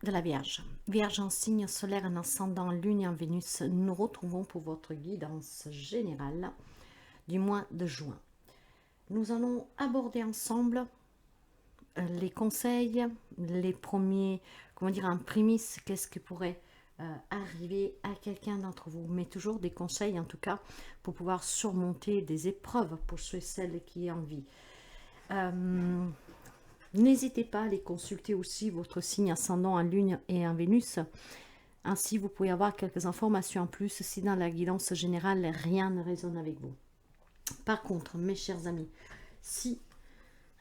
de la Vierge. Vierge en signe solaire, en ascendant, lune et en Vénus, nous nous retrouvons pour votre guidance générale du mois de juin. Nous allons aborder ensemble les conseils, les premiers, comment dire, en prémisse, qu'est-ce qui pourrait arriver à quelqu'un d'entre vous, mais toujours des conseils en tout cas pour pouvoir surmonter des épreuves pour ceux et celles qui en vie. N'hésitez pas à aller consulter aussi votre signe ascendant en lune et en Vénus. Ainsi, vous pouvez avoir quelques informations en plus si dans la guidance générale, rien ne résonne avec vous. Par contre, mes chers amis, si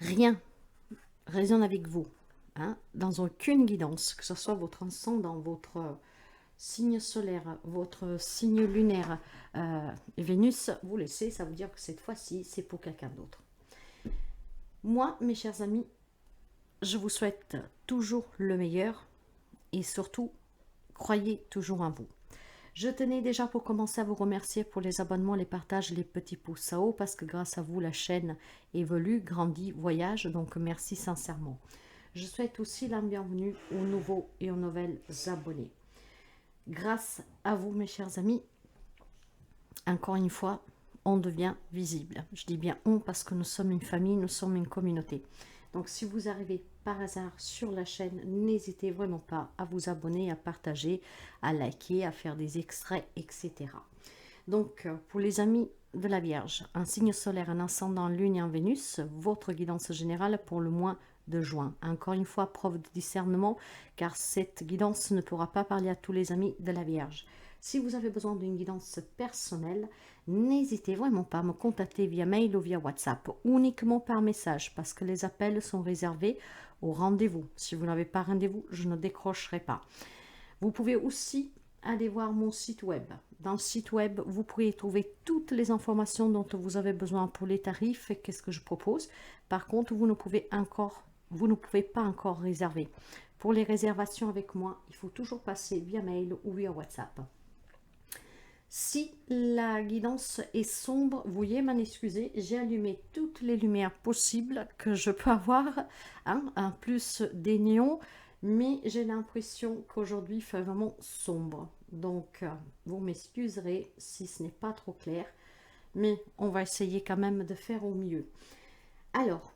rien résonne avec vous, dans aucune guidance, que ce soit votre ascendant, votre signe solaire, votre signe lunaire, Vénus, vous laissez, ça veut dire que cette fois-ci, c'est pour quelqu'un d'autre. Moi, mes chers amis, je vous souhaite toujours le meilleur et surtout, croyez toujours en vous. Je tenais déjà pour commencer à vous remercier pour les abonnements, les partages, les petits pouces à haut parce que grâce à vous, la chaîne évolue, grandit, voyage. Donc, merci sincèrement. Je souhaite aussi la bienvenue aux nouveaux et aux nouvelles abonnés. Grâce à vous, mes chers amis, encore une fois, on devient visible. Je dis bien on parce que nous sommes une famille, nous sommes une communauté. Donc, si vous arrivez par hasard sur la chaîne, n'hésitez vraiment pas à vous abonner, à partager, à liker, à faire des extraits, etc. Donc, pour les amis de la Vierge, un signe solaire, un ascendant, lune et en Vénus, votre guidance générale pour le mois de juin. Encore une fois, preuve de discernement, car cette guidance ne pourra pas parler à tous les amis de la Vierge. Si vous avez besoin d'une guidance personnelle, n'hésitez vraiment pas à me contacter via mail ou via WhatsApp, uniquement par message, parce que les appels sont réservés au rendez-vous. Si vous n'avez pas rendez-vous, je ne décrocherai pas. Vous pouvez aussi aller voir mon site web. Dans le site web, vous pouvez trouver toutes les informations dont vous avez besoin pour les tarifs et qu'est-ce que je propose. Par contre, vous ne pouvez pas encore réserver. Pour les réservations avec moi, il faut toujours passer via mail ou via WhatsApp. Si la guidance est sombre, veuillez m'en excuser, j'ai allumé toutes les lumières possibles que je peux avoir, en plus des néons, mais j'ai l'impression qu'aujourd'hui il fait vraiment sombre. Donc, vous m'excuserez si ce n'est pas trop clair, mais on va essayer quand même de faire au mieux. Alors,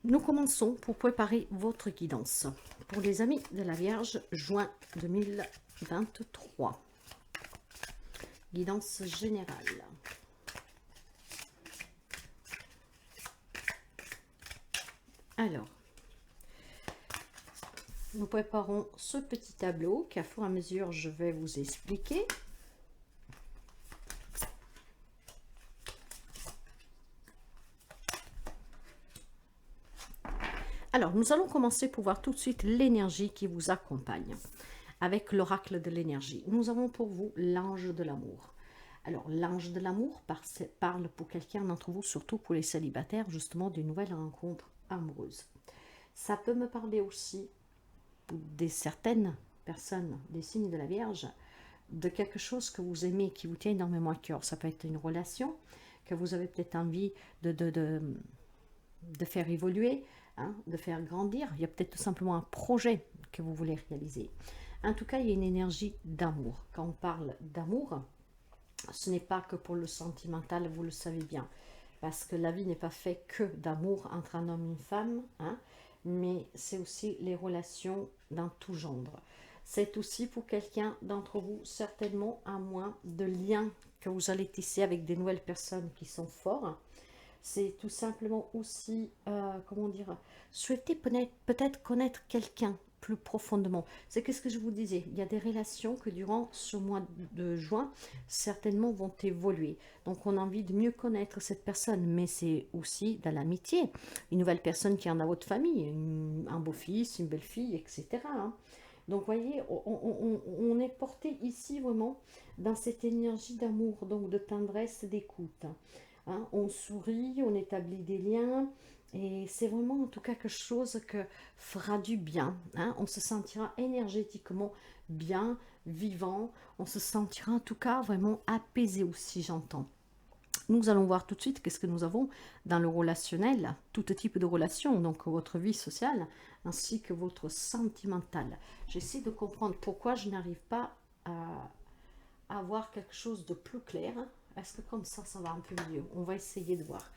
nous commençons pour préparer votre guidance. Pour les amis de la Vierge, juin 2023. Guidance générale. Alors, nous préparons ce petit tableau qu'à fur et à mesure je vais vous expliquer. Alors, nous allons commencer pour voir tout de suite l'énergie qui vous accompagne. Avec l'oracle de l'énergie, nous avons pour vous l'ange de l'amour. Alors, l'ange de l'amour parle pour quelqu'un d'entre vous, surtout pour les célibataires, justement, d'une nouvelle rencontre amoureuse. Ça peut me parler aussi des certaines personnes, des signes de la Vierge, de quelque chose que vous aimez, qui vous tient énormément à cœur. Ça peut être une relation que vous avez peut-être envie de faire évoluer, de faire grandir. Il y a peut-être tout simplement un projet que vous voulez réaliser. En tout cas, il y a une énergie d'amour. Quand on parle d'amour, ce n'est pas que pour le sentimental, vous le savez bien. Parce que la vie n'est pas faite que d'amour entre un homme et une femme, mais c'est aussi les relations dans tout genre. C'est aussi pour quelqu'un d'entre vous, certainement, un mois de liens que vous allez tisser avec des nouvelles personnes qui sont forts. C'est tout simplement aussi, comment dire, souhaiter peut-être connaître quelqu'un plus profondément. C'est qu'est-ce que je vous disais, il y a des relations que durant ce mois de juin, certainement vont évoluer. Donc on a envie de mieux connaître cette personne, mais c'est aussi dans l'amitié. Une nouvelle personne qui est dans votre famille, un beau-fils, une belle-fille, etc. Donc, voyez, on est porté ici vraiment dans cette énergie d'amour, donc de tendresse, d'écoute. On sourit, on établit des liens et c'est vraiment en tout cas quelque chose que fera du bien. On se sentira énergétiquement bien, vivant, on se sentira en tout cas vraiment apaisé aussi, j'entends. Nous allons voir tout de suite qu'est-ce que nous avons dans le relationnel, tout type de relation, donc votre vie sociale, ainsi que votre sentimental. J'essaie de comprendre pourquoi je n'arrive pas à avoir quelque chose de plus clair. Est-ce que comme ça va un peu mieux? On va essayer de voir.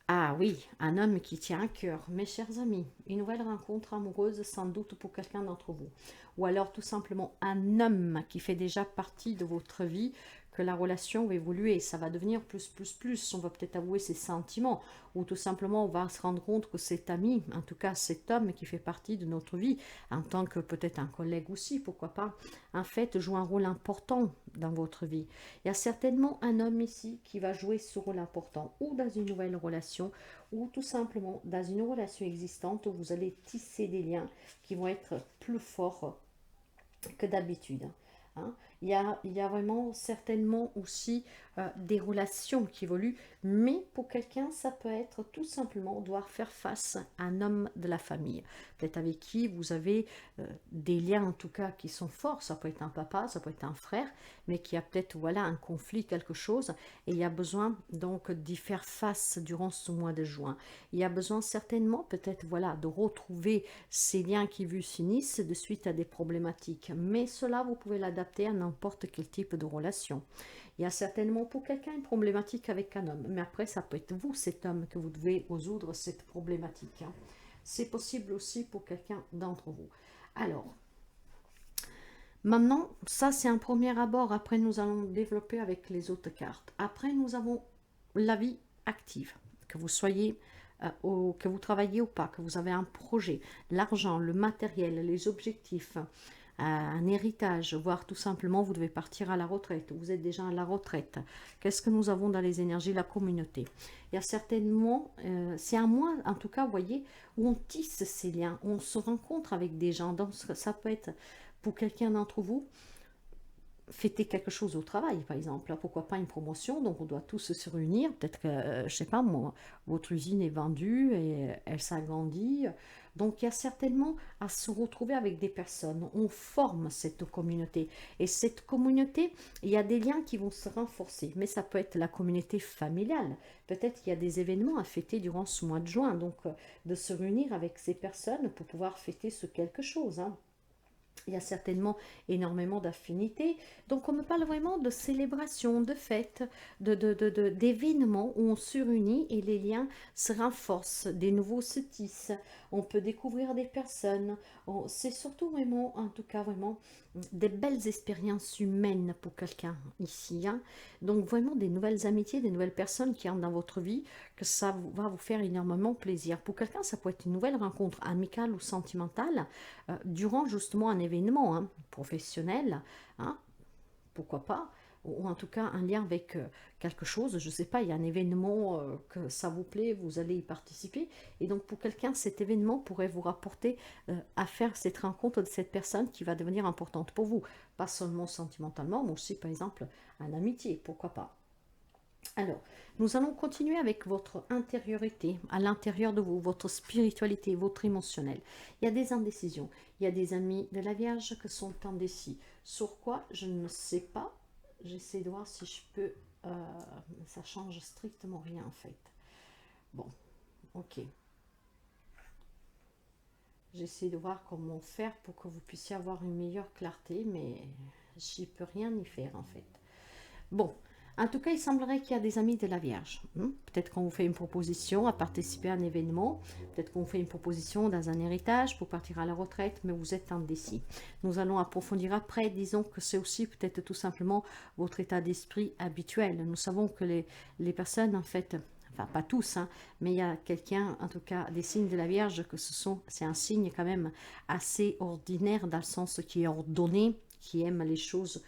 Ah oui, un homme qui tient à cœur, mes chers amis, une nouvelle rencontre amoureuse sans doute pour quelqu'un d'entre vous. Ou alors tout simplement un homme qui fait déjà partie de votre vie, que la relation va évoluer, ça va devenir plus, on va peut-être avouer ses sentiments, ou tout simplement on va se rendre compte que cet ami, en tout cas cet homme qui fait partie de notre vie, en tant que peut-être un collègue aussi, pourquoi pas, en fait joue un rôle important dans votre vie. Il y a certainement un homme ici qui va jouer ce rôle important, ou dans une nouvelle relation, ou tout simplement dans une relation existante où vous allez tisser des liens qui vont être plus forts que d'habitude. Hein. Il y a vraiment certainement aussi des relations qui évoluent, mais pour quelqu'un, ça peut être tout simplement devoir faire face à un homme de la famille, peut-être avec qui vous avez des liens en tout cas qui sont forts, ça peut être un papa, ça peut être un frère, mais qui a peut-être voilà un conflit, quelque chose, et il y a besoin donc d'y faire face durant ce mois de juin. Il y a besoin certainement peut-être voilà de retrouver ces liens qui vous s'unissent de suite à des problématiques, mais cela vous pouvez l'adapter à n'importe quel type de relation. Il y a certainement pour quelqu'un une problématique avec un homme, mais après ça peut être vous, cet homme, que vous devez résoudre cette problématique. Hein. C'est possible aussi pour quelqu'un d'entre vous. Alors, maintenant, ça c'est un premier abord, après nous allons développer avec les autres cartes. Après nous avons la vie active, que vous soyez que vous travaillez ou pas, que vous avez un projet, l'argent, le matériel, les objectifs, un héritage, voire tout simplement vous devez partir à la retraite, vous êtes déjà à la retraite. Qu'est-ce que nous avons dans les énergies? La communauté. Il y a certainement, c'est un mois en tout cas, vous voyez, où on tisse ces liens, on se rencontre avec des gens, donc ça peut être pour quelqu'un d'entre vous, fêter quelque chose au travail, par exemple. Là, pourquoi pas une promotion? Donc, on doit tous se réunir. Peut-être que, je sais pas, moi, votre usine est vendue et elle s'agrandit. Donc, il y a certainement à se retrouver avec des personnes. On forme cette communauté. Et cette communauté, il y a des liens qui vont se renforcer. Mais ça peut être la communauté familiale. Peut-être qu'il y a des événements à fêter durant ce mois de juin. Donc, de se réunir avec ces personnes pour pouvoir fêter ce quelque chose, hein. Il y a certainement énormément d'affinités. Donc, on me parle vraiment de célébration, de fêtes, d'événements où on se réunit et les liens se renforcent, des nouveaux se tissent. On peut découvrir des personnes. C'est surtout vraiment, en tout cas, vraiment des belles expériences humaines pour quelqu'un ici. Hein. Donc, vraiment des nouvelles amitiés, des nouvelles personnes qui entrent dans votre vie, que ça va vous faire énormément plaisir. Pour quelqu'un, ça peut être une nouvelle rencontre amicale ou sentimentale durant justement un événement hein, professionnel, hein, pourquoi pas, ou en tout cas un lien avec quelque chose, je ne sais pas, il y a un événement que ça vous plaît, vous allez y participer, et donc pour quelqu'un, cet événement pourrait vous rapporter à faire cette rencontre de cette personne qui va devenir importante pour vous, pas seulement sentimentalement, mais aussi par exemple en amitié, pourquoi pas. Alors, nous allons continuer avec votre intériorité, à l'intérieur de vous, votre spiritualité, votre émotionnel. Il y a des indécisions, il y a des amis de la Vierge qui sont indécis. Sur quoi, je ne sais pas. J'essaie de voir si je peux... ça change strictement rien en fait. Bon, ok. J'essaie de voir comment faire pour que vous puissiez avoir une meilleure clarté, mais j'y peux rien y faire en fait. Bon, en tout cas, il semblerait qu'il y a des amis de la Vierge. Peut-être qu'on vous fait une proposition à participer à un événement, peut-être qu'on vous fait une proposition dans un héritage pour partir à la retraite, mais vous êtes indécis. Nous allons approfondir après. Disons que c'est aussi peut-être tout simplement votre état d'esprit habituel. Nous savons que les personnes, en fait, enfin pas tous, hein, mais il y a quelqu'un, en tout cas des signes de la Vierge, que c'est un signe quand même assez ordinaire dans le sens qui est ordonné, qui aime les choses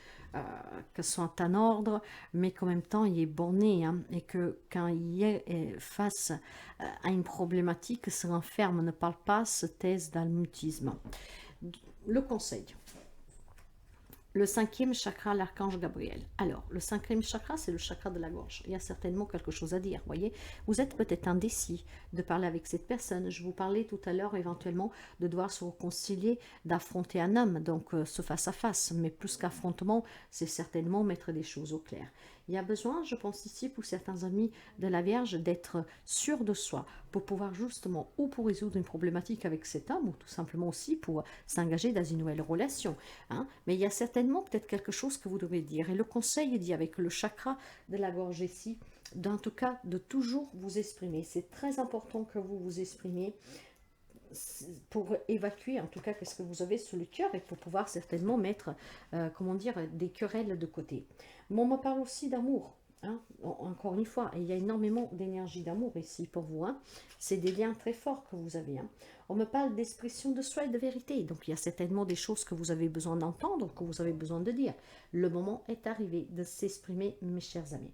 que soit en ordre, mais qu'en même temps il est borné, hein, et que quand il est face à une problématique, se renferme, ne parle pas, se taise dans le mutisme. Le conseil. Le cinquième chakra, l'archange Gabriel. Alors, le cinquième chakra, c'est le chakra de la gorge. Il y a certainement quelque chose à dire, voyez. Vous êtes peut-être indécis de parler avec cette personne. Je vous parlais tout à l'heure éventuellement de devoir se réconcilier, d'affronter un homme, donc ce face-à-face. Mais plus qu'affrontement, c'est certainement mettre des choses au clair. Il y a besoin, je pense ici, pour certains amis de la Vierge, d'être sûr de soi, pour pouvoir justement, ou pour résoudre une problématique avec cet homme, ou tout simplement aussi pour s'engager dans une nouvelle relation. Hein. Mais il y a certainement peut-être quelque chose que vous devez dire. Et le conseil dit avec le chakra de la gorge ici, en tout cas, de toujours vous exprimer. C'est très important que vous vous exprimiez pour évacuer en tout cas qu'est-ce que vous avez sur le cœur et pour pouvoir certainement mettre, comment dire, des querelles de côté. Mais on me parle aussi d'amour. Hein, encore une fois, il y a énormément d'énergie d'amour ici pour vous. Hein. C'est des liens très forts que vous avez. Hein. On me parle d'expression de soi et de vérité. Donc il y a certainement des choses que vous avez besoin d'entendre, que vous avez besoin de dire. Le moment est arrivé de s'exprimer, mes chers amis.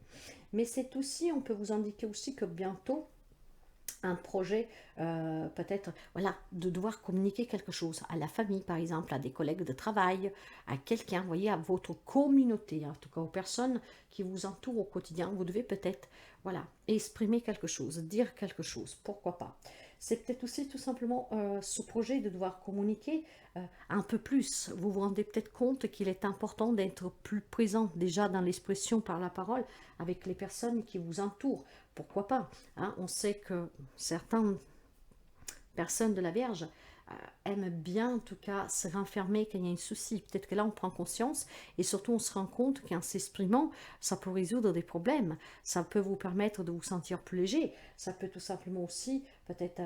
Mais c'est aussi, on peut vous indiquer aussi que bientôt, un projet, peut-être, voilà, de devoir communiquer quelque chose à la famille, par exemple, à des collègues de travail, à quelqu'un, vous voyez, à votre communauté, en tout cas aux personnes qui vous entourent au quotidien. Vous devez peut-être, voilà, exprimer quelque chose, dire quelque chose, pourquoi pas. C'est peut-être aussi tout simplement ce projet de devoir communiquer un peu plus. Vous vous rendez peut-être compte qu'il est important d'être plus présent déjà dans l'expression par la parole avec les personnes qui vous entourent. Pourquoi pas, hein. On sait que certaines personnes de la Vierge aiment bien en tout cas se renfermer quand il y a un souci. Peut-être que là on prend conscience et surtout on se rend compte qu'en s'exprimant, ça peut résoudre des problèmes. Ça peut vous permettre de vous sentir plus léger. Ça peut tout simplement aussi peut-être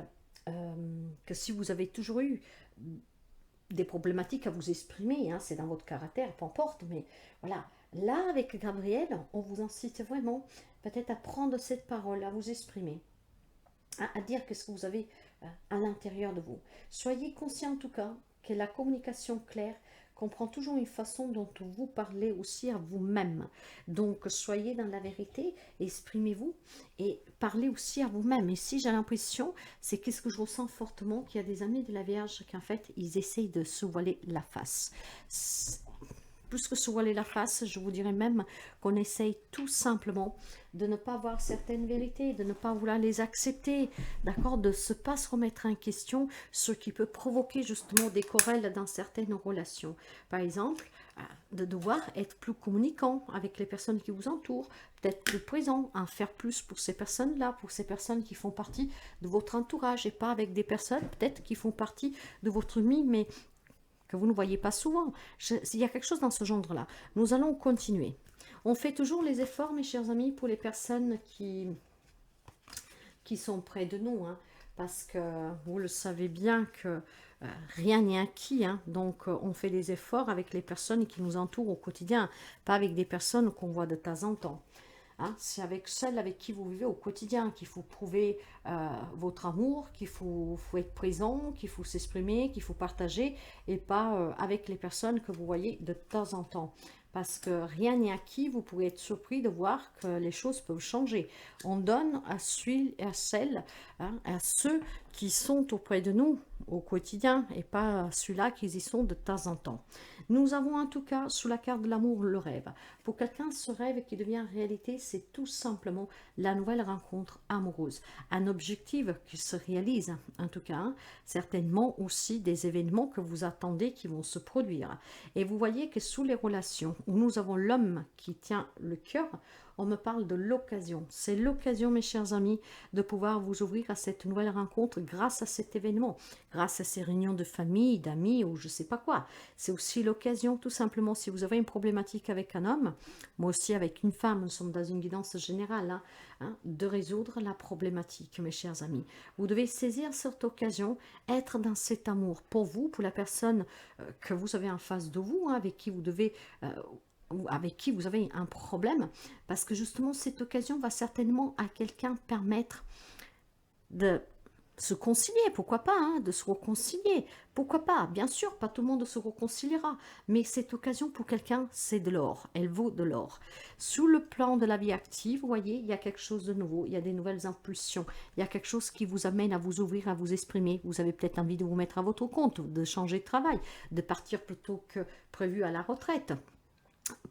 que si vous avez toujours eu des problématiques à vous exprimer, hein, c'est dans votre caractère, peu importe, mais voilà. Là, avec Gabriel, on vous incite vraiment peut-être à prendre cette parole, à vous exprimer, à dire ce que vous avez à l'intérieur de vous. Soyez conscient en tout cas que la communication claire comprend toujours une façon dont vous parlez aussi à vous-même. Donc, soyez dans la vérité, exprimez-vous et parlez aussi à vous-même. Et si j'ai l'impression, c'est qu'est-ce que je ressens fortement, qu'il y a des amis de la Vierge qu'en fait, ils essayent de se voiler la face. Plus que se voiler la face, je vous dirais même qu'on essaye tout simplement de ne pas voir certaines vérités, de ne pas vouloir les accepter, d'accord, de ne pas se remettre en question, ce qui peut provoquer justement des querelles dans certaines relations. Par exemple, de devoir être plus communicant avec les personnes qui vous entourent, peut-être plus présent, en faire plus pour ces personnes-là, pour ces personnes qui font partie de votre entourage et pas avec des personnes peut-être qui font partie de votre vie, mais que vous ne voyez pas souvent. Il y a quelque chose dans ce genre-là. Nous allons continuer. On fait toujours les efforts, mes chers amis, pour les personnes qui sont près de nous, hein, parce que vous le savez bien que rien n'est acquis, hein, donc on fait des efforts avec les personnes qui nous entourent au quotidien, pas avec des personnes qu'on voit de temps en temps. Hein, c'est avec celles avec qui vous vivez au quotidien qu'il faut prouver votre amour, faut être présent, qu'il faut s'exprimer, qu'il faut partager, et pas avec les personnes que vous voyez de temps en temps. Parce que rien n'est acquis, vous pourrez être surpris de voir que les choses peuvent changer. On donne à celles, hein, à ceux qui sont auprès de nous au quotidien, et pas à ceux-là qui y sont de temps en temps. Nous avons en tout cas sous la carte de l'amour le rêve. Pour quelqu'un, ce rêve qui devient réalité, c'est tout simplement la nouvelle rencontre amoureuse. Un objectif qui se réalise, en tout cas, hein, certainement aussi des événements que vous attendez qui vont se produire. Et vous voyez que sous les relations où nous avons l'homme qui tient le cœur, on me parle de l'occasion. C'est l'occasion, mes chers amis, de pouvoir vous ouvrir à cette nouvelle rencontre grâce à cet événement, grâce à ces réunions de famille, d'amis ou je ne sais pas quoi. C'est aussi l'occasion, tout simplement, si vous avez une problématique avec un homme, moi aussi avec une femme, nous sommes dans une guidance générale, hein, de résoudre la problématique, mes chers amis. Vous devez saisir cette occasion, être dans cet amour pour vous, pour la personne que vous avez en face de vous, hein, avec qui vous devez... ou avec qui vous avez un problème, parce que justement cette occasion va certainement à quelqu'un permettre de se concilier, pourquoi pas, hein, de se réconcilier, pourquoi pas, bien sûr, pas tout le monde se réconciliera, mais cette occasion pour quelqu'un, c'est de l'or, elle vaut de l'or. Sous le plan de la vie active, vous voyez, il y a quelque chose de nouveau, il y a des nouvelles impulsions, il y a quelque chose qui vous amène à vous ouvrir, à vous exprimer, vous avez peut-être envie de vous mettre à votre compte, de changer de travail, de partir plutôt que prévu à la retraite,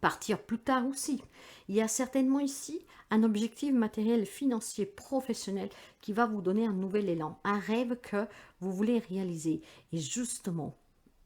partir plus tard aussi. Il y a certainement ici un objectif matériel, financier, professionnel qui va vous donner un nouvel élan, un rêve que vous voulez réaliser. Et justement,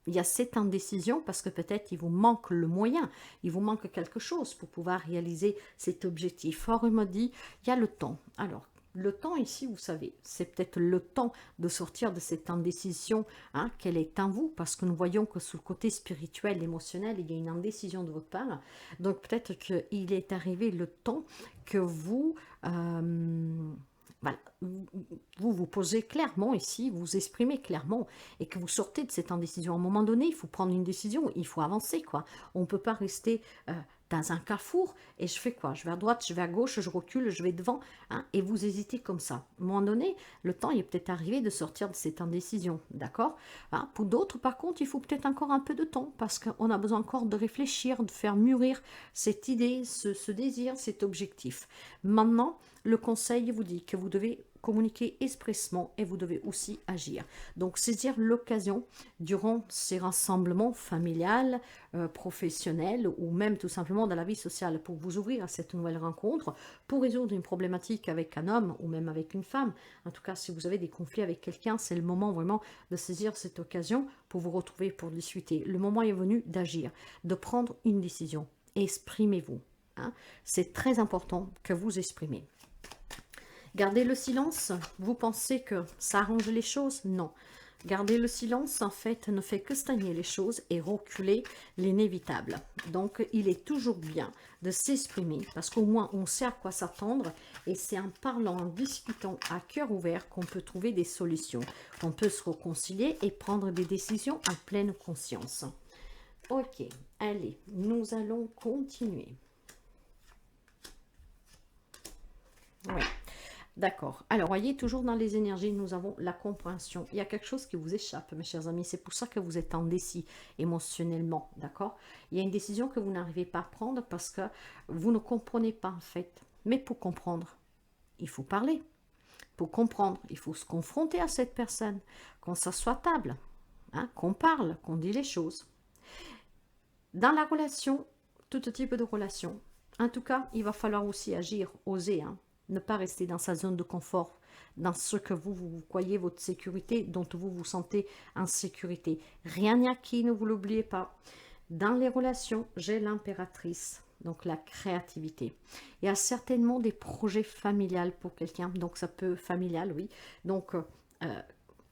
il y a cette indécision parce que peut-être il vous manque le moyen, il vous manque quelque chose pour pouvoir réaliser cet objectif. Or, il m'a dit, il y a le temps. Alors, le temps ici, vous savez, c'est peut-être le temps de sortir de cette indécision hein, qu'elle est en vous, parce que nous voyons que sous le côté spirituel, émotionnel, il y a une indécision de votre part. Donc peut-être qu'il est arrivé le temps que vous... voilà, vous posez clairement ici, vous exprimez clairement et que vous sortez de cette indécision. À un moment donné, il faut prendre une décision, il faut avancer, quoi. On ne peut pas rester dans un carrefour et je fais quoi? Je vais à droite, je vais à gauche, je recule, je vais devant hein, et vous hésitez comme ça. À un moment donné, le temps est peut-être arrivé de sortir de cette indécision, d'accord hein? Pour d'autres, par contre, il faut peut-être encore un peu de temps parce qu'on a besoin encore de réfléchir, de faire mûrir cette idée, ce désir, cet objectif. Maintenant, le conseil vous dit que vous devez communiquer expressément et vous devez aussi agir. Donc saisir l'occasion durant ces rassemblements familiales, professionnels ou même tout simplement dans la vie sociale pour vous ouvrir à cette nouvelle rencontre, pour résoudre une problématique avec un homme ou même avec une femme. En tout cas, si vous avez des conflits avec quelqu'un, c'est le moment vraiment de saisir cette occasion pour vous retrouver, pour discuter. Le moment est venu d'agir, de prendre une décision. Exprimez-vous. Hein. C'est très important que vous exprimez. Gardez le silence, vous pensez que ça arrange les choses? Non. Garder le silence, en fait, ne fait que stagner les choses et reculer l'inévitable. Donc, il est toujours bien de s'exprimer parce qu'au moins, on sait à quoi s'attendre et c'est en parlant, en discutant à cœur ouvert qu'on peut trouver des solutions. On peut se réconcilier et prendre des décisions en pleine conscience. Ok, allez, nous allons continuer. Ouais. D'accord. Alors, voyez, toujours dans les énergies, nous avons la compréhension. Il y a quelque chose qui vous échappe, mes chers amis. C'est pour ça que vous êtes indécis émotionnellement, d'accord? Il y a une décision que vous n'arrivez pas à prendre parce que vous ne comprenez pas, en fait. Mais pour comprendre, il faut parler. Pour comprendre, il faut se confronter à cette personne, qu'on s'assoie à table, hein, qu'on parle, qu'on dit les choses. Dans la relation, tout type de relation, en tout cas, il va falloir aussi agir, oser, hein. Ne pas rester dans sa zone de confort, dans ce que vous croyez votre sécurité, dont vous vous sentez en sécurité. Rien n'est acquis, ne vous l'oubliez pas. Dans les relations, j'ai l'impératrice, donc la créativité. Il y a certainement des projets familiales pour quelqu'un, donc ça peut, familial, oui. Donc,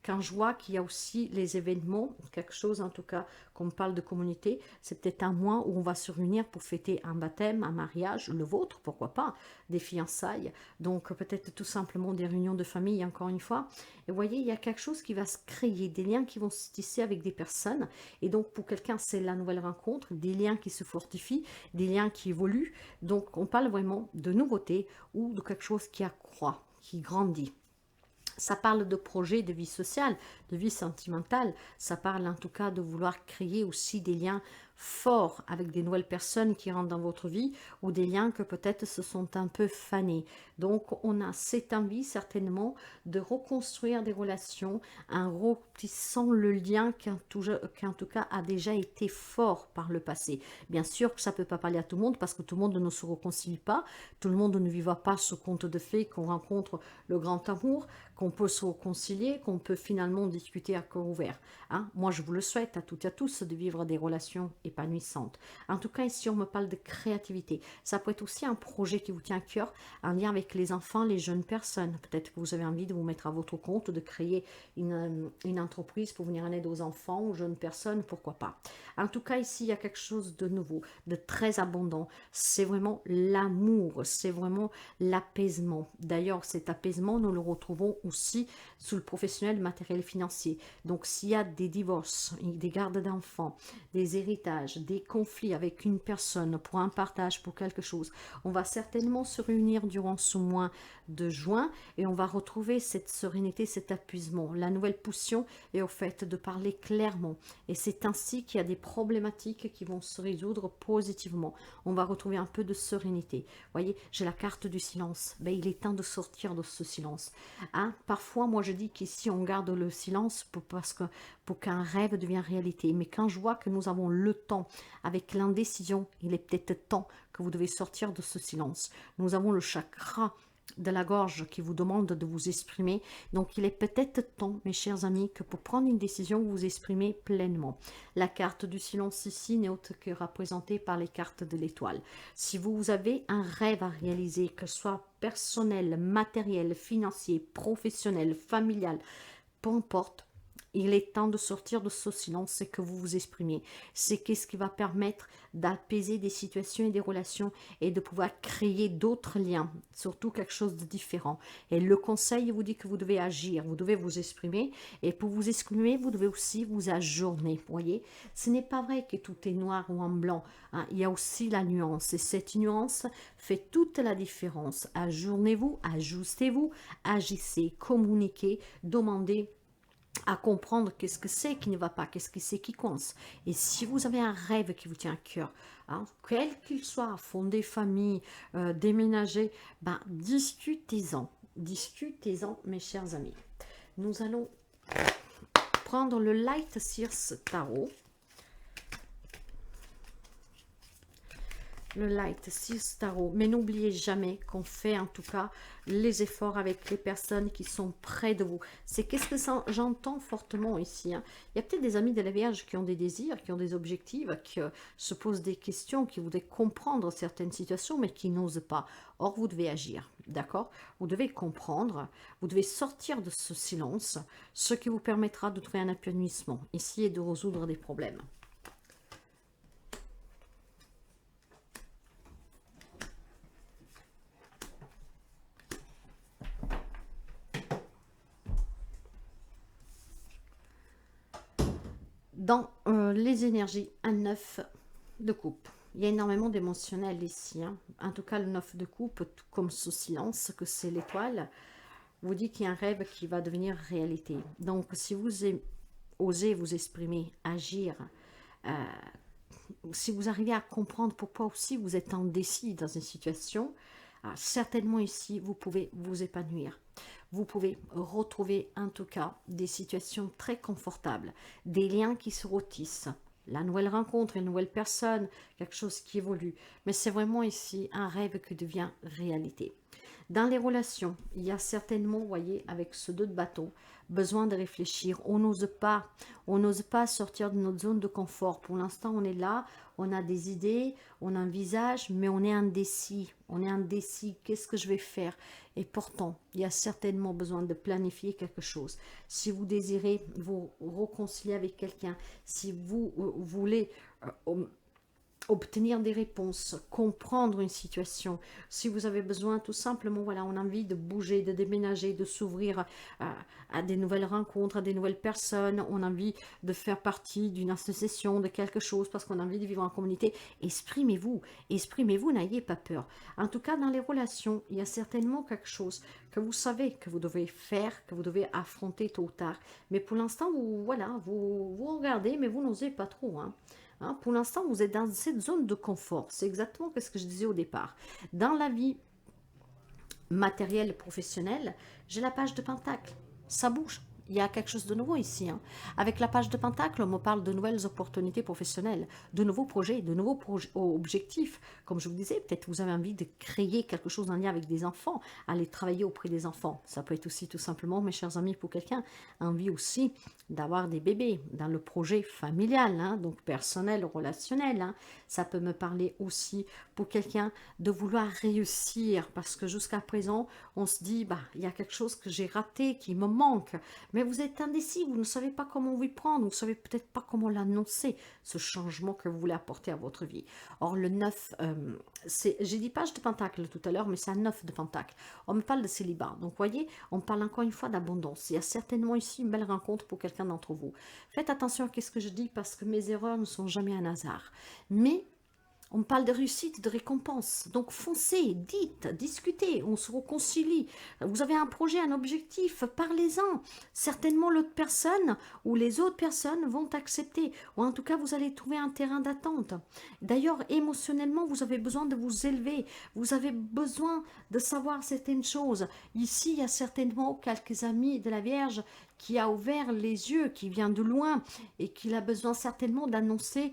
quand je vois qu'il y a aussi les événements, quelque chose en tout cas, qu'on me parle de communauté, c'est peut-être un mois où on va se réunir pour fêter un baptême, un mariage, le vôtre, pourquoi pas, des fiançailles, donc peut-être tout simplement des réunions de famille, encore une fois. Et vous voyez, il y a quelque chose qui va se créer, des liens qui vont se tisser avec des personnes, et donc pour quelqu'un, c'est la nouvelle rencontre, des liens qui se fortifient, des liens qui évoluent, donc on parle vraiment de nouveauté ou de quelque chose qui accroît, qui grandit. Ça parle de projets de vie sociale, de vie sentimentale. Ça parle en tout cas de vouloir créer aussi des liens forts avec des nouvelles personnes qui rentrent dans votre vie ou des liens que peut-être se sont un peu fanés. Donc, on a cette envie certainement de reconstruire des relations en reptissant le lien qui en tout cas a déjà été fort par le passé. Bien sûr que ça ne peut pas parler à tout le monde parce que tout le monde ne se réconcilie pas, tout le monde ne vivra pas ce conte de fées qu'on rencontre le grand amour, qu'on peut se réconcilier, qu'on peut finalement discuter à cœur ouvert. Hein? Moi, je vous le souhaite à toutes et à tous de vivre des relations épanouissantes. En tout cas, ici, on me parle de créativité. Ça peut être aussi un projet qui vous tient à cœur, en lien avec les enfants, les jeunes personnes. Peut-être que vous avez envie de vous mettre à votre compte, de créer une entreprise pour venir en aide aux enfants, aux jeunes personnes, pourquoi pas. En tout cas, ici, il y a quelque chose de nouveau, de très abondant. C'est vraiment l'amour, c'est vraiment l'apaisement. D'ailleurs, cet apaisement, nous le retrouvons aussi sous le professionnel matériel financier. Donc, s'il y a des divorces, des gardes d'enfants, des héritages, partage, des conflits avec une personne pour un partage, pour quelque chose. On va certainement se réunir durant ce mois de juin et on va retrouver cette sérénité, cet apaisement. La nouvelle pulsion est au fait de parler clairement. Et c'est ainsi qu'il y a des problématiques qui vont se résoudre positivement. On va retrouver un peu de sérénité. Vous voyez, j'ai la carte du silence. Ben, il est temps de sortir de ce silence. Hein? Parfois, moi, je dis qu'ici, on garde le silence pour qu'un rêve devienne réalité. Mais quand je vois que nous avons le temps, avec l'indécision, il est peut-être temps que vous devez sortir de ce silence. Nous avons le chakra de la gorge qui vous demande de vous exprimer. Donc, il est peut-être temps, mes chers amis, que pour prendre une décision, vous vous exprimez pleinement. La carte du silence ici n'est autre que représentée par les cartes de l'étoile. Si vous avez un rêve à réaliser, que ce soit personnel, matériel, financier, professionnel, familial, peu importe, il est temps de sortir de ce silence et que vous vous exprimiez. C'est qu'est-ce qui va permettre d'apaiser des situations et des relations et de pouvoir créer d'autres liens, surtout quelque chose de différent. Et le conseil vous dit que vous devez agir, vous devez vous exprimer. Et pour vous exprimer, vous devez aussi vous ajourner. Vous voyez, ce n'est pas vrai que tout est noir ou en blanc. Hein. Il y a aussi la nuance. Et cette nuance fait toute la différence. Ajournez-vous, ajustez-vous, agissez, communiquez, demandez à comprendre qu'est-ce que c'est qui ne va pas, qu'est-ce que c'est qui coince. Et si vous avez un rêve qui vous tient à cœur, hein, quel qu'il soit, fonder famille, déménager, ben, discutez-en, mes chers amis. Nous allons prendre le Light Seers Tarot. Le Light Seers Tarot. Mais n'oubliez jamais qu'on fait en tout cas les efforts avec les personnes qui sont près de vous. C'est qu'est-ce que j'entends fortement ici. Hein. Il y a peut-être des amis de la Vierge qui ont des désirs, qui ont des objectifs, qui se posent des questions, qui voudraient comprendre certaines situations, mais qui n'osent pas. Or, vous devez agir, d'accord? Vous devez comprendre, vous devez sortir de ce silence, ce qui vous permettra de trouver un épanouissement ici et de résoudre des problèmes. Dans les énergies, un 9 de coupe. Il y a énormément d'émotionnel ici. Hein. En tout cas, le 9 de coupe, tout comme ce silence, que c'est l'étoile, vous dit qu'il y a un rêve qui va devenir réalité. Donc, si vous osez vous exprimer, agir, si vous arrivez à comprendre pourquoi aussi vous êtes indécis dans une situation, certainement ici, vous pouvez vous épanouir. Vous pouvez retrouver en tout cas des situations très confortables, des liens qui se rôtissent, la nouvelle rencontre, une nouvelle personne, quelque chose qui évolue. Mais c'est vraiment ici un rêve qui devient réalité. Dans les relations, il y a certainement, vous voyez, avec ce 2 de bâton, besoin de réfléchir. On n'ose pas sortir de notre zone de confort. Pour l'instant, on est là, on a des idées, on envisage, mais on est indécis. On est indécis, qu'est-ce que je vais faire? Et pourtant, il y a certainement besoin de planifier quelque chose. Si vous désirez vous réconcilier avec quelqu'un, si vous voulez obtenir des réponses, comprendre une situation, si vous avez besoin tout simplement, voilà, on a envie de bouger, de déménager, de s'ouvrir à des nouvelles rencontres, à des nouvelles personnes, on a envie de faire partie d'une association, de quelque chose, parce qu'on a envie de vivre en communauté, exprimez-vous, n'ayez pas peur. En tout cas, dans les relations, il y a certainement quelque chose que vous savez que vous devez faire, que vous devez affronter tôt ou tard, mais pour l'instant, vous regardez, mais vous n'osez pas trop, hein. Hein, pour l'instant, vous êtes dans cette zone de confort. C'est exactement ce que je disais au départ. Dans la vie matérielle, professionnelle, j'ai la page de Pentacle. Ça bouge. Il y a quelque chose de nouveau ici. Hein. Avec la page de Pentacle, on me parle de nouvelles opportunités professionnelles, de nouveaux projets, de nouveaux objectifs. Comme je vous disais, peut-être vous avez envie de créer quelque chose en lien avec des enfants, aller travailler auprès des enfants. Ça peut être aussi tout simplement, mes chers amis, pour quelqu'un, envie aussi d'avoir des bébés dans le projet familial, hein, donc personnel, relationnel. Hein. Ça peut me parler aussi pour quelqu'un de vouloir réussir, parce que jusqu'à présent, on se dit, bah, il y a quelque chose que j'ai raté, qui me manque. mais vous êtes indécis, vous ne savez pas comment vous y prendre, vous ne savez peut-être pas comment l'annoncer, ce changement que vous voulez apporter à votre vie. Or, le 9, j'ai dit page de pentacle tout à l'heure, mais c'est un 9 de pentacle. On me parle de célibat. Donc, voyez, on parle encore une fois d'abondance. Il y a certainement ici une belle rencontre pour quelqu'un d'entre vous. Faites attention à ce que je dis, parce que mes erreurs ne sont jamais un hasard. Mais on parle de réussite, de récompense. Donc foncez, dites, discutez, on se réconcilie. Vous avez un projet, un objectif, parlez-en. Certainement l'autre personne ou les autres personnes vont accepter. Ou en tout cas, vous allez trouver un terrain d'attente. D'ailleurs, émotionnellement, vous avez besoin de vous élever. Vous avez besoin de savoir certaines choses. Ici, il y a certainement quelques amis de la Vierge qui a ouvert les yeux, qui vient de loin et qui a besoin certainement d'annoncer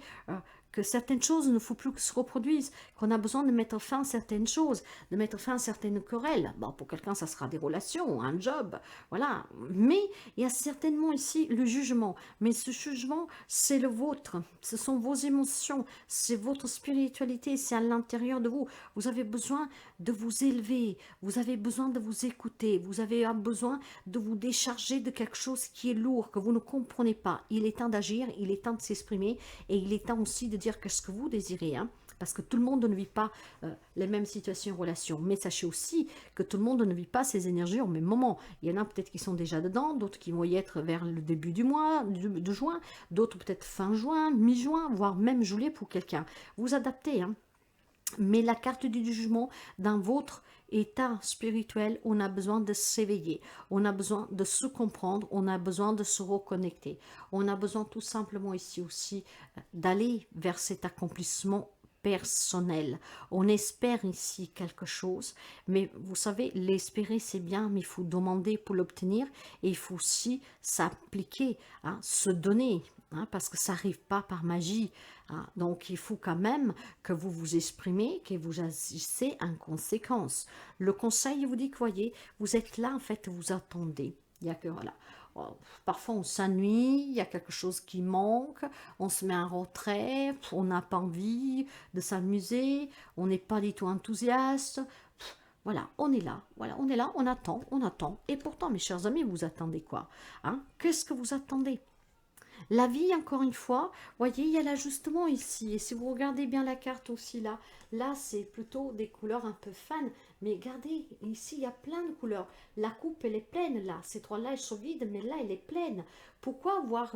que certaines choses ne faut plus que se reproduisent, qu'on a besoin de mettre fin à certaines choses, de mettre fin à certaines querelles. Bon, pour quelqu'un, ça sera des relations, un job, voilà. Mais il y a certainement ici le jugement. Mais ce jugement, c'est le vôtre. Ce sont vos émotions, c'est votre spiritualité, c'est à l'intérieur de vous. Vous avez besoin de vous élever, vous avez besoin de vous écouter, vous avez besoin de vous décharger de quelque chose qui est lourd, que vous ne comprenez pas. Il est temps d'agir, il est temps de s'exprimer et il est temps aussi de dire qu'est-ce que vous désirez, hein, parce que tout le monde ne vit pas les mêmes situations et relations. Mais sachez aussi que tout le monde ne vit pas ces énergies au même moment. Il y en a peut-être qui sont déjà dedans, d'autres qui vont y être vers le début du mois, de juin, d'autres peut-être fin juin, mi-juin, voire même juillet pour quelqu'un. Vous adaptez, hein. Mais la carte du jugement, dans votre état spirituel, on a besoin de s'éveiller, on a besoin de se comprendre, on a besoin de se reconnecter. On a besoin tout simplement ici aussi d'aller vers cet accomplissement personnel. On espère ici quelque chose, mais vous savez, l'espérer c'est bien, mais il faut demander pour l'obtenir et il faut aussi s'appliquer, hein, se donner, hein, parce que ça n'arrive pas par magie. Hein. Donc il faut quand même que vous vous exprimez, que vous agissez en conséquence. Le conseil vous dit que, voyez, vous êtes là en fait, vous attendez. Il y a que, voilà. Parfois on s'ennuie, il y a quelque chose qui manque, on se met en retrait, on n'a pas envie de s'amuser, on n'est pas du tout enthousiaste. Voilà, on est là, voilà, on est là, on attend, on attend. Et pourtant, mes chers amis, vous attendez quoi, hein? Qu'est-ce que vous attendez? La vie, encore une fois, voyez, il y a l'ajustement ici. Et si vous regardez bien la carte aussi là, là c'est plutôt des couleurs un peu fans. Mais regardez, ici il y a plein de couleurs. La coupe, elle est pleine là. Ces trois-là, elles sont vides, mais là, elle est pleine. Pourquoi voir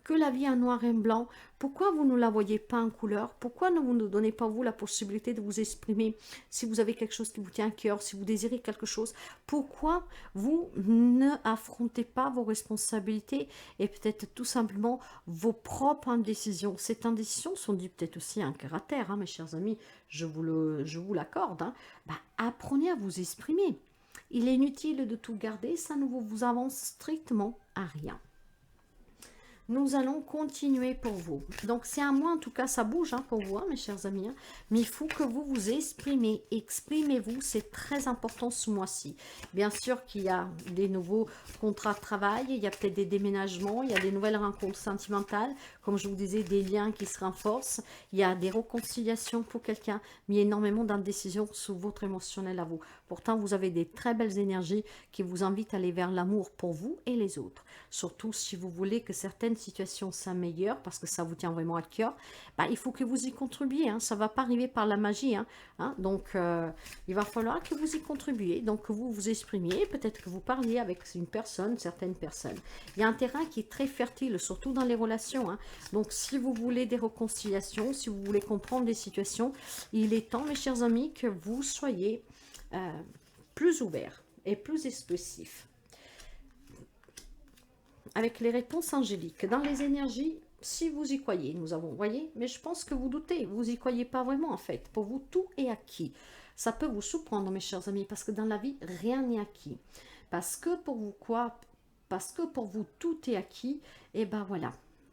que la vie en noir et blanc? Pourquoi vous ne la voyez pas en couleur? Pourquoi ne vous ne donnez pas vous la possibilité de vous exprimer si vous avez quelque chose qui vous tient à cœur, si vous désirez quelque chose? Pourquoi vous ne affrontez pas vos responsabilités et peut-être tout simplement vos propres indécisions? Ces indécisions sont dues peut-être aussi à un caractère, hein, mes chers amis, je vous l'accorde. Hein. Bah, apprenez à vous exprimer. Il est inutile de tout garder, ça ne vous avance strictement à rien. Nous allons continuer pour vous. Donc, c'est à moi, en tout cas, ça bouge hein, pour vous, hein, mes chers amis. Hein. Mais il faut que vous vous exprimez. Exprimez-vous, c'est très important ce mois-ci. Bien sûr qu'il y a des nouveaux contrats de travail, il y a peut-être des déménagements, il y a des nouvelles rencontres sentimentales, comme je vous disais, des liens qui se renforcent. Il y a des réconciliations pour quelqu'un, mais il y a énormément d'indécisions sur votre émotionnel à vous. Pourtant, vous avez des très belles énergies qui vous invitent à aller vers l'amour pour vous et les autres. Surtout si vous voulez que certaines situation s'améliore parce que ça vous tient vraiment à cœur, bah, il faut que vous y contribuiez, hein. Ça ne va pas arriver par la magie, hein. Donc il va falloir que vous y contribuiez, donc que vous vous exprimiez, peut-être que vous parliez avec une personne, certaines personnes. Il y a un terrain qui est très fertile, surtout dans les relations, hein. Donc si vous voulez des réconciliations, si vous voulez comprendre des situations, il est temps, mes chers amis, que vous soyez plus ouverts et plus expressifs. Avec les réponses angéliques, dans les énergies, si vous y croyez, nous avons, voyez, mais je pense que vous doutez, vous n'y croyez pas vraiment en fait. Pour vous, tout est acquis. Ça peut vous surprendre, mes chers amis, parce que dans la vie, rien n'est acquis. Parce que pour vous quoi? Parce que pour vous, tout est acquis, et ben voilà,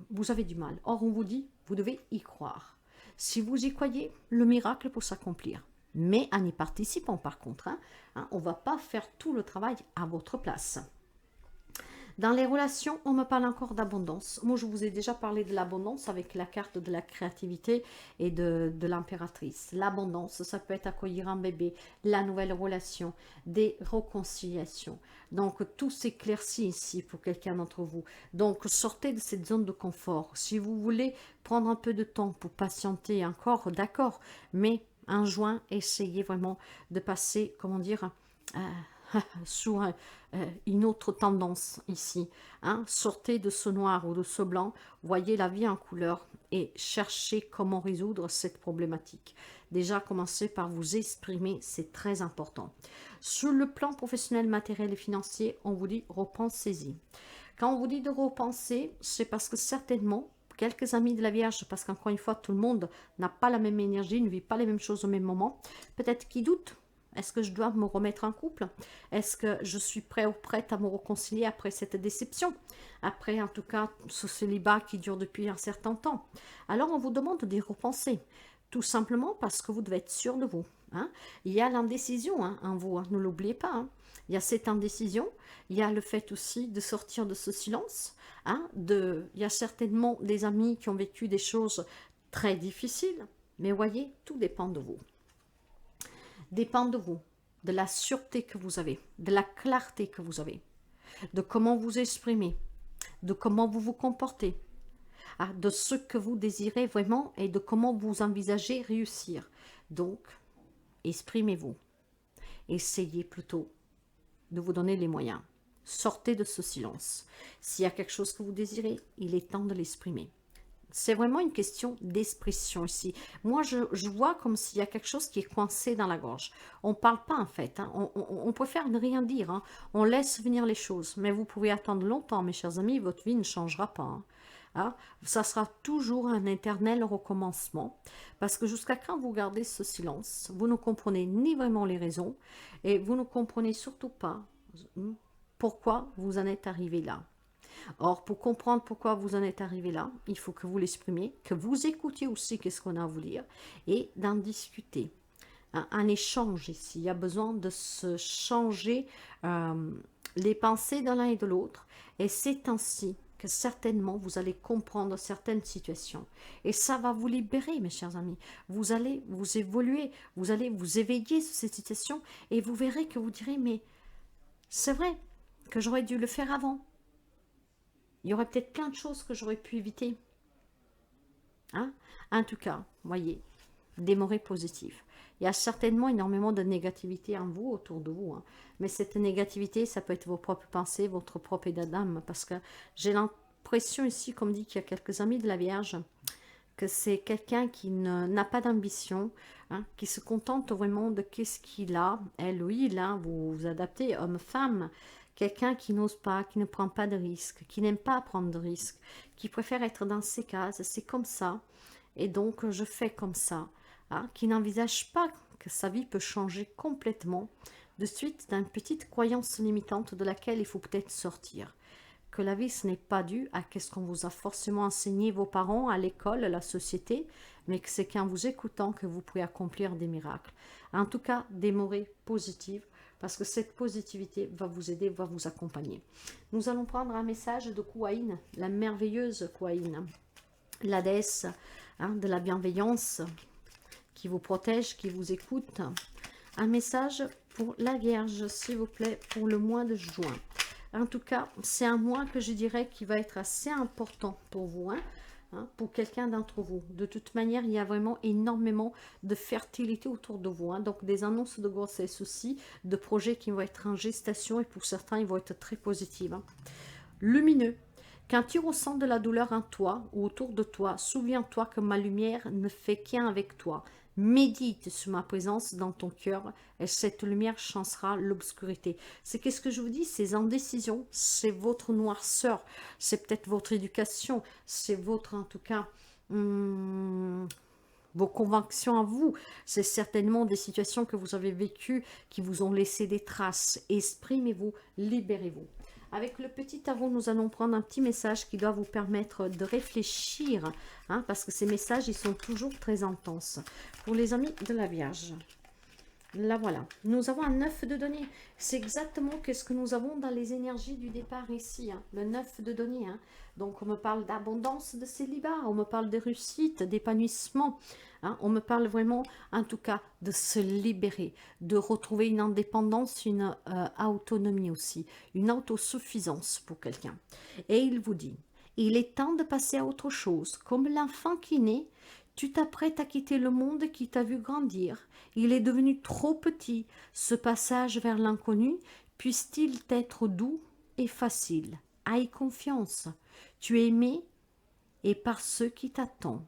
vous avez du mal. Or, on vous dit, vous devez y croire. Si vous y croyez, le miracle peut s'accomplir. Mais en y participant par contre, on ne va pas faire tout le travail à votre place. Dans les relations, on me parle encore d'abondance. Moi, je vous ai déjà parlé de l'abondance avec la carte de la créativité et de l'impératrice. L'abondance, ça peut être accueillir un bébé, la nouvelle relation, des réconciliations. Donc, tout s'éclaircit ici pour quelqu'un d'entre vous. Donc, sortez de cette zone de confort. Si vous voulez prendre un peu de temps pour patienter encore, d'accord, mais en juin, essayez vraiment de passer, comment dire, sous une autre tendance ici. Hein. Sortez de ce noir ou de ce blanc, voyez la vie en couleur et cherchez comment résoudre cette problématique. Déjà, commencez par vous exprimer, c'est très important. Sur le plan professionnel, matériel et financier, on vous dit repensez-y. Quand on vous dit de repenser, c'est parce que certainement, quelques amis de la Vierge, parce qu'encore une fois, tout le monde n'a pas la même énergie, ne vit pas les mêmes choses au même moment, peut-être qu'ils doutent. Est-ce que je dois me remettre en couple? Est-ce que je suis prêt ou prête à me réconcilier après cette déception? Après, en tout cas, ce célibat qui dure depuis un certain temps. Alors, on vous demande d'y repenser. Tout simplement parce que vous devez être sûr de vous. Hein. Il y a l'indécision en vous, ne l'oubliez pas. Hein. Il y a cette indécision. Il y a le fait aussi de sortir de ce silence. Il y a certainement des amis qui ont vécu des choses très difficiles. Mais voyez, tout dépend de vous. Dépend de vous, de la sûreté que vous avez, de la clarté que vous avez, de comment vous exprimez, de comment vous vous comportez, de ce que vous désirez vraiment et de comment vous envisagez réussir. Donc, exprimez-vous. Essayez plutôt de vous donner les moyens. Sortez de ce silence. S'il y a quelque chose que vous désirez, il est temps de l'exprimer. C'est vraiment une question d'expression ici. Moi, je vois comme s'il y a quelque chose qui est coincé dans la gorge. On ne parle pas en fait. Hein. On préfère ne rien dire. Hein. On laisse venir les choses. Mais vous pouvez attendre longtemps, mes chers amis. Votre vie ne changera pas. Hein. Hein? Ça sera toujours un éternel recommencement. Parce que jusqu'à quand vous gardez ce silence, vous ne comprenez ni vraiment les raisons. Et vous ne comprenez surtout pas pourquoi vous en êtes arrivé là. Or, pour comprendre pourquoi vous en êtes arrivé là, il faut que vous l'exprimiez, que vous écoutiez aussi qu'est-ce qu'on a à vous dire et d'en discuter. Un échange ici, il y a besoin de se changer les pensées de l'un et de l'autre et c'est ainsi que certainement vous allez comprendre certaines situations. Et ça va vous libérer, mes chers amis. Vous allez vous évoluer, vous allez vous éveiller sur ces situations et vous verrez que vous direz, mais c'est vrai que j'aurais dû le faire avant. Il y aurait peut-être plein de choses que j'aurais pu éviter. Hein? En tout cas, voyez, démarrez positif. Il y a certainement énormément de négativité en vous, autour de vous. Hein. Mais cette négativité, ça peut être vos propres pensées, votre propre état d'âme. Parce que j'ai l'impression ici, comme dit qu'il y a quelques amis de la Vierge, que c'est quelqu'un qui n'a pas d'ambition, hein, qui se contente vraiment de qu'est-ce qu'il a. Elle ou il, hein, vous vous adaptez, homme-femme. Quelqu'un qui n'ose pas, qui ne prend pas de risques, qui n'aime pas prendre de risques, qui préfère être dans ses cases, c'est comme ça, et donc je fais comme ça, hein, qui n'envisage pas que sa vie peut changer complètement de suite d'une petite croyance limitante de laquelle il faut peut-être sortir. Que la vie, ce n'est pas dû à ce qu'on vous a forcément enseigné vos parents, à l'école, la société, mais que c'est qu'en vous écoutant que vous pouvez accomplir des miracles. En tout cas, démarrez positive, parce que cette positivité va vous aider, va vous accompagner. Nous allons prendre un message de Kuan, la merveilleuse Kuan, la déesse de la bienveillance, qui vous protège, qui vous écoute. Un message pour la Vierge, s'il vous plaît, pour le mois de juin. En tout cas, c'est un mois que je dirais qui va être assez important pour vous, pour quelqu'un d'entre vous. De toute manière, il y a vraiment énormément de fertilité autour de vous. Donc, des annonces de grossesse aussi, de projets qui vont être en gestation et pour certains, ils vont être très positifs. Lumineux. Quand tu ressens de la douleur en toi ou autour de toi, souviens-toi que ma lumière ne fait qu'un avec toi. Médite sur ma présence dans ton cœur et cette lumière chancera l'obscurité. C'est qu'est-ce que je vous dis, ces indécisions, c'est votre noirceur, c'est peut-être votre éducation, c'est votre, en tout cas, vos convictions à vous. C'est certainement des situations que vous avez vécues qui vous ont laissé des traces. Exprimez-vous, libérez-vous. Avec le petit tarot, nous allons prendre un petit message qui doit vous permettre de réfléchir, parce que ces messages, ils sont toujours très intenses. Pour les amis de la Vierge, Là, voilà. Nous avons un 9 de denier. C'est exactement ce que nous avons dans les énergies du départ ici. Hein. Le 9 de denier. Hein. Donc, on me parle d'abondance, de célibat. On me parle de réussite, d'épanouissement. Hein. On me parle vraiment, en tout cas, de se libérer, de retrouver une indépendance, une autonomie aussi, une autosuffisance pour quelqu'un. Et il vous dit, il est temps de passer à autre chose. Comme l'enfant qui naît, tu t'apprêtes à quitter le monde qui t'a vu grandir. Il est devenu trop petit. Ce passage vers l'inconnu puisse-t-il être doux et facile. Aie confiance. Tu es aimé et par ceux qui t'attendent.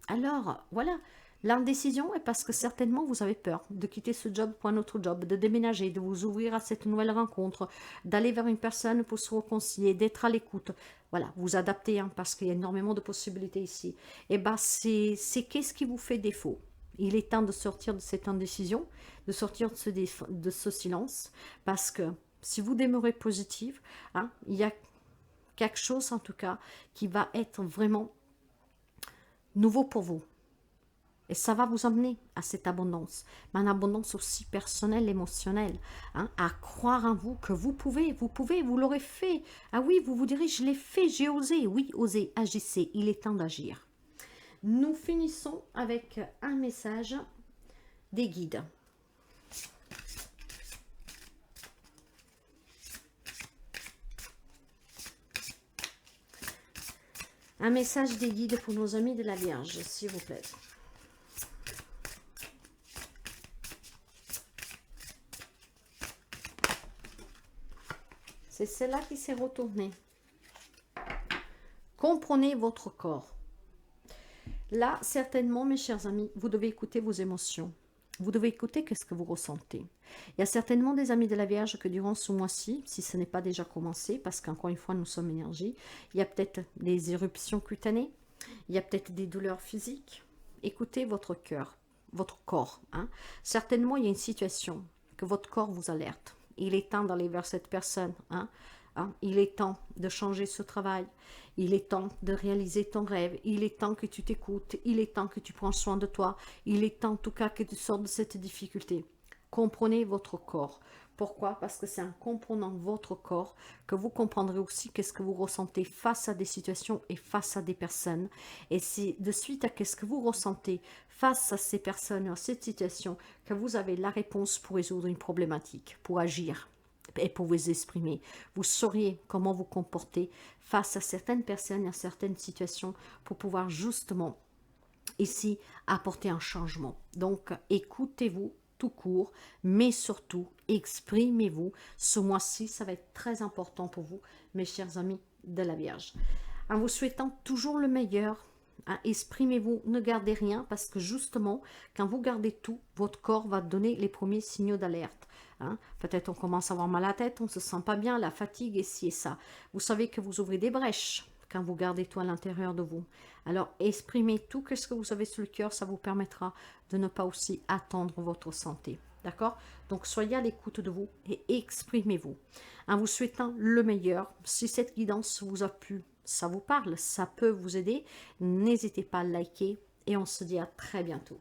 Alors, voilà, l'indécision est parce que certainement vous avez peur de quitter ce job pour un autre job, de déménager, de vous ouvrir à cette nouvelle rencontre, d'aller vers une personne pour se réconcilier, d'être à l'écoute. Voilà, vous adaptez hein, parce qu'il y a énormément de possibilités ici. Et bien, c'est qu'est-ce qui vous fait défaut. Il est temps de sortir de cette indécision, de sortir de ce silence, parce que si vous demeurez positif, hein, il y a quelque chose en tout cas qui va être vraiment nouveau pour vous. Et ça va vous emmener à cette abondance, mais une abondance aussi personnelle, émotionnelle, hein, à croire en vous que vous pouvez, vous l'aurez fait. Ah oui, vous vous direz, je l'ai fait, j'ai osé. Oui, osez, agissez, il est temps d'agir. Nous finissons avec un message des guides. Un message des guides pour nos amis de la Vierge, s'il vous plaît. C'est celle-là qui s'est retournée. Comprenez votre corps. Là, certainement, mes chers amis, vous devez écouter vos émotions. Vous devez écouter ce que vous ressentez. Il y a certainement des amis de la Vierge que durant ce mois-ci, si ce n'est pas déjà commencé, parce qu'encore une fois, nous sommes énergie, il y a peut-être des éruptions cutanées, il y a peut-être des douleurs physiques. Écoutez votre cœur, votre corps. Hein. Certainement, il y a une situation que votre corps vous alerte. Il est temps d'aller vers cette personne. Hein. Il est temps de changer ce travail. Il est temps de réaliser ton rêve. Il est temps que tu t'écoutes. Il est temps que tu prends soin de toi. Il est temps en tout cas que tu sortes de cette difficulté. Comprenez votre corps. Pourquoi? Parce que c'est en comprenant votre corps que vous comprendrez aussi qu'est-ce que vous ressentez face à des situations et face à des personnes. Et c'est de suite à qu'est-ce que vous ressentez face à ces personnes, à cette situation, que vous avez la réponse pour résoudre une problématique, pour agir et pour vous exprimer. Vous sauriez comment vous comporter face à certaines personnes, à certaines situations, pour pouvoir justement ici apporter un changement. Donc, écoutez-vous tout court, mais surtout, exprimez-vous. Ce mois-ci, ça va être très important pour vous, mes chers amis de la Vierge. En vous souhaitant toujours le meilleur, hein, exprimez-vous, ne gardez rien, parce que justement, quand vous gardez tout, votre corps va donner les premiers signaux d'alerte. Hein. Peut-être on commence à avoir mal à la tête, on ne se sent pas bien, la fatigue et ci et ça. Vous savez que vous ouvrez des brèches quand vous gardez tout à l'intérieur de vous. Alors, exprimez tout ce que vous avez sur le cœur, ça vous permettra de ne pas aussi attendre votre santé. D'accord? Donc, soyez à l'écoute de vous et exprimez-vous. En vous souhaitant le meilleur, si cette guidance vous a plu, ça vous parle, ça peut vous aider, n'hésitez pas à liker et on se dit à très bientôt.